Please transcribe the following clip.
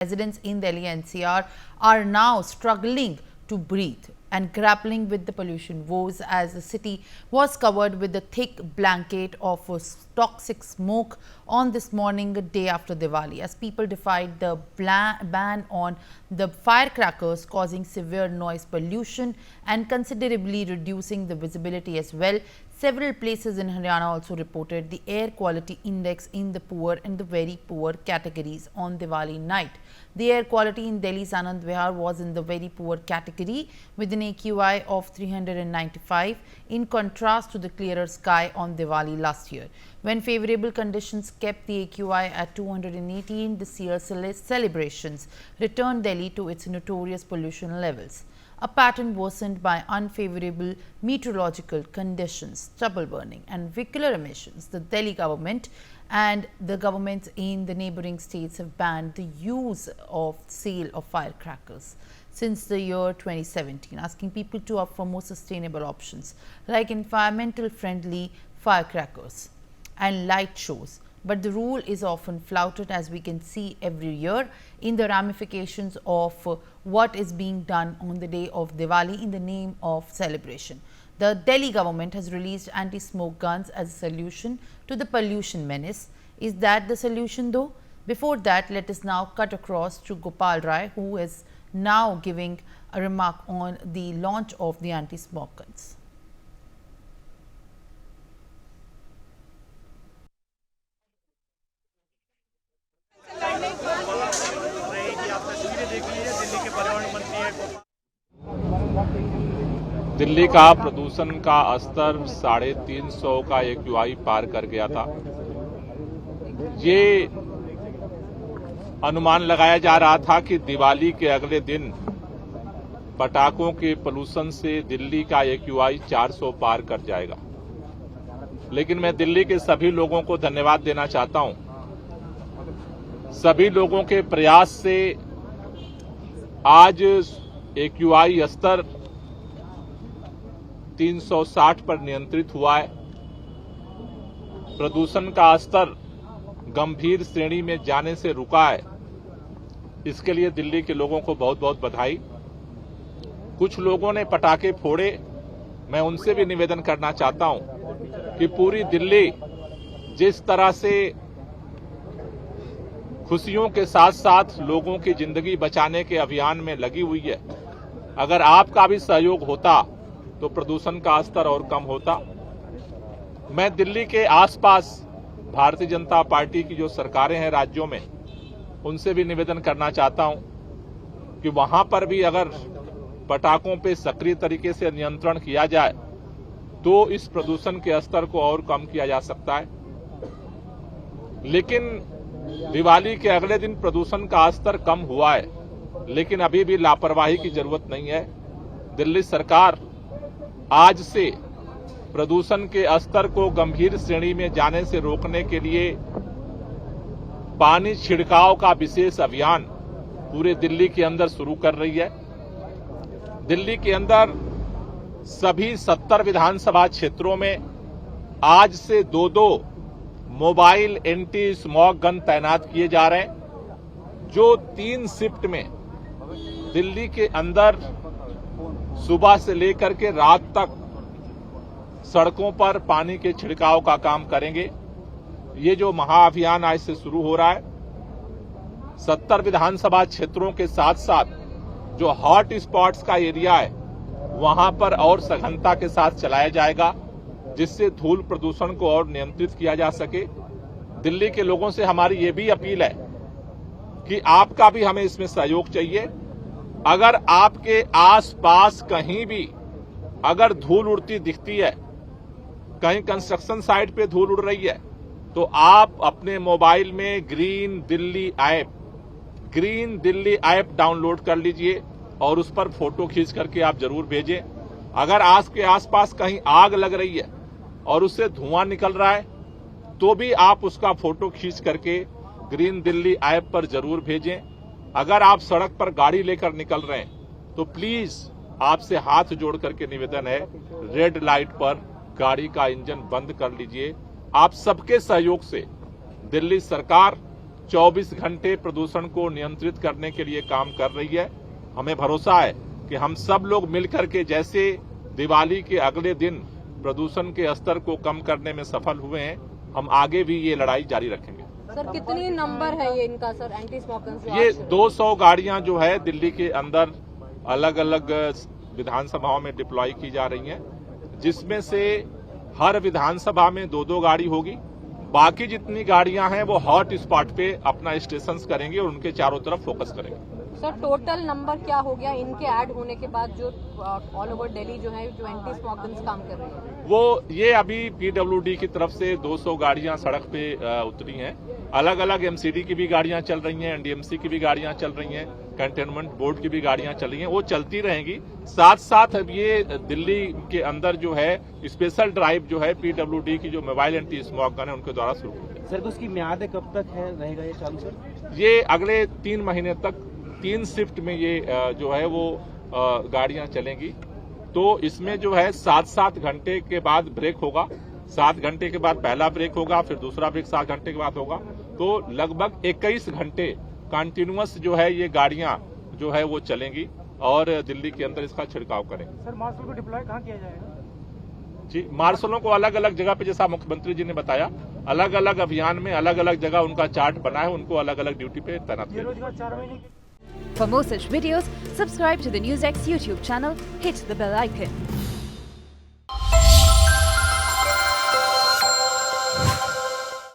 Residents in Delhi NCR are now struggling to breathe and grappling with the pollution woes as the city was covered with a thick blanket of toxic smoke on this morning, day after Diwali, as people defied the ban on the firecrackers, causing severe noise pollution and considerably reducing the visibility as well. Several places in Haryana also reported the air quality index in the poor and the very poor categories on Diwali night. The air quality in Delhi's Anand Vihar was in the very poor category with an AQI of 395, in contrast to the clearer sky on Diwali last year, when favorable conditions kept the AQI at 218. This year's celebrations returned Delhi to its notorious pollution levels, a pattern worsened by unfavorable meteorological conditions, stubble burning and vehicular emissions. The Delhi government and the governments in the neighboring states have banned the use of sale of firecrackers since the year 2017, asking people to opt for more sustainable options like environmental friendly firecrackers and light shows. But the rule is often flouted, as we can see every year in the ramifications of what is being done on the day of Diwali in the name of celebration. The Delhi government has released anti-smoke guns as a solution to the pollution menace. Is that the solution though? Before that, let us now cut across to Gopal Rai, who is now giving a remark on the launch of the anti-smoke guns. Delhi का प्रदूषण का स्तर 350 का AQI पार कर गया था। ये अनुमान लगाया जा रहा था कि दिवाली के अगले दिन पटाखों के पोल्यूशन से दिल्ली का AQI 400 पार कर जाएगा। लेकिन मैं दिल्ली के सभी लोगों को धन्यवाद देना चाहता हूं। सभी लोगों के प्रयास से आज AQI स्तर 360 पर नियंत्रित हुआ है। प्रदूषण का स्तर गंभीर श्रेणी में जाने से रुका है। इसके लिए दिल्ली के लोगों को बहुत बहुत बधाई। कुछ लोगों ने पटाखे फोड़े, मैं उनसे भी निवेदन करना चाहता हूं कि पूरी दिल्ली जिस तरह से खुशियों के साथ साथ लोगों की जिंदगी बचाने के अभियान में लगी हुई है, अगर आपका भी सहयोग होता तो प्रदूषण का स्तर और कम होता। मैं दिल्ली के आसपास भारतीय जनता पार्टी की जो सरकारें हैं राज्यों में, उनसे भी निवेदन करना चाहता हूं कि वहां पर भी अगर पटाखों पे सक्रिय तरीके से नियंत्रण किया जाए तो इस प्रदूषण के स्तर को और कम किया जा सकता है। लेकिन दिवाली के अगले दिन प्रदूषण का स्तर कम हुआ है, लेकिन अभी भी लापरवाही की जरूरत नहीं है। दिल्ली सरकार आज से प्रदूषण के स्तर को गंभीर श्रेणी में जाने से रोकने के लिए पानी छिड़काव का विशेष अभियान पूरे दिल्ली के अंदर शुरू कर रही है। दिल्ली के अंदर सभी 70 विधानसभा क्षेत्रों में आज से 2-2 मोबाइल एंटी स्मॉग गन तैनात किए जा रहे हैं, जो 3 शिफ्ट में दिल्ली के अंदर सुबह से लेकर के रात तक सड़कों पर पानी के छिड़काव का काम करेंगे। ये जो महाअभियान आज से शुरू हो रहा है, 70 विधानसभा क्षेत्रों के साथ साथ जो हॉट स्पॉट्स का एरिया है वहां पर और सघनता के साथ चलाया जाएगा, जिससे धूल प्रदूषण को और नियंत्रित किया जा सके। दिल्ली के लोगों से हमारी ये भी अपील है कि आपका भी हमें इसमें सहयोग चाहिए। अगर आपके आसपास कहीं भी अगर धूल उड़ती दिखती है, कहीं कंस्ट्रक्शन साइट पे धूल उड़ रही है, तो आप अपने मोबाइल में ग्रीन दिल्ली ऐप डाउनलोड कर लीजिए और उस पर फोटो खींच करके आप जरूर भेजें। अगर आपके आसपास कहीं आग लग रही है और उससे धुआं निकल रहा है, तो भी आप उसका फोटो खींच करके ग्रीन दिल्ली ऐप पर जरूर भेजें। अगर आप सड़क पर गाड़ी लेकर निकल रहे हैं तो प्लीज आपसे हाथ जोड़ करके निवेदन है, रेड लाइट पर गाड़ी का इंजन बंद कर लीजिए। आप सबके सहयोग से दिल्ली सरकार 24 घंटे प्रदूषण को नियंत्रित करने के लिए काम कर रही है। हमें भरोसा है कि हम सब लोग मिलकर के जैसे दिवाली के अगले दिन प्रदूषण के स्तर को कम करने में सफल हुए हैं, हम आगे भी ये लड़ाई जारी रखेंगे। सर कितनी नंबर है ये इनका सर एंटी स्मोकर्स? ये 200 गाड़ियां जो है दिल्ली के अंदर अलग अलग विधानसभाओं में डिप्लॉय की जा रही हैं, जिसमें से हर विधानसभा में 2-2 गाड़ी होगी। बाकी जितनी गाड़ियां हैं वो हॉट स्पॉट पे अपना स्टेशन करेंगे और उनके चारों तरफ फोकस करेंगे। सर टोटल नंबर क्या हो गया इनके ऐड होने के बाद जो ऑल ओवर दिल्ली जो है जो एंटी स्मोकर्स काम कर रहे हैं? वो ये अभी पीडब्ल्यूडी की तरफ से 200 गाड़ियां सड़क पे उतरी हैं। अलग अलग एमसीडी की भी गाड़ियां चल रही हैं, एनडीएमसी की भी गाड़ियां चल रही हैं, कंटेनमेंट बोर्ड की भी गाड़ियां चल रही हैं, वो चलती रहेंगी। साथ साथ अब ये दिल्ली के अंदर जो है स्पेशल ड्राइव जो है पीडब्ल्यूडी की जो मोबाइल एंटी स्मोक गन है उनके द्वारा शुरू होगी। सर उसकी म्याद कब तक है रहेगा ये चालू सर? ये अगले 3 महीने तक 3 शिफ्ट में ये जो है वो गाड़ियां चलेंगी। तो इसमें जो है 7-7 घंटे के बाद ब्रेक होगा, 7 घंटे के बाद पहला ब्रेक होगा, फिर दूसरा ब्रेक 7 घंटे के बाद होगा। तो लगभग 21 घंटे कंटिन्यूअस जो है ये गाड़ियां जो है वो चलेंगी और दिल्ली के अंदर इसका छिड़काव करेंगे। सर मार्शल को डिप्लॉय कहाँ किया जाएगा? जी, मार्शलों को अलग अलग जगह पे, जैसा मुख्यमंत्री जी ने बताया, अलग अलग अभियान में अलग अलग जगह उनका चार्ट बना है, उनको अलग अलग ड्यूटी पे तैनात किया जाएगा। For more such videos, subscribe to the NewsX YouTube channel, hit the bell icon.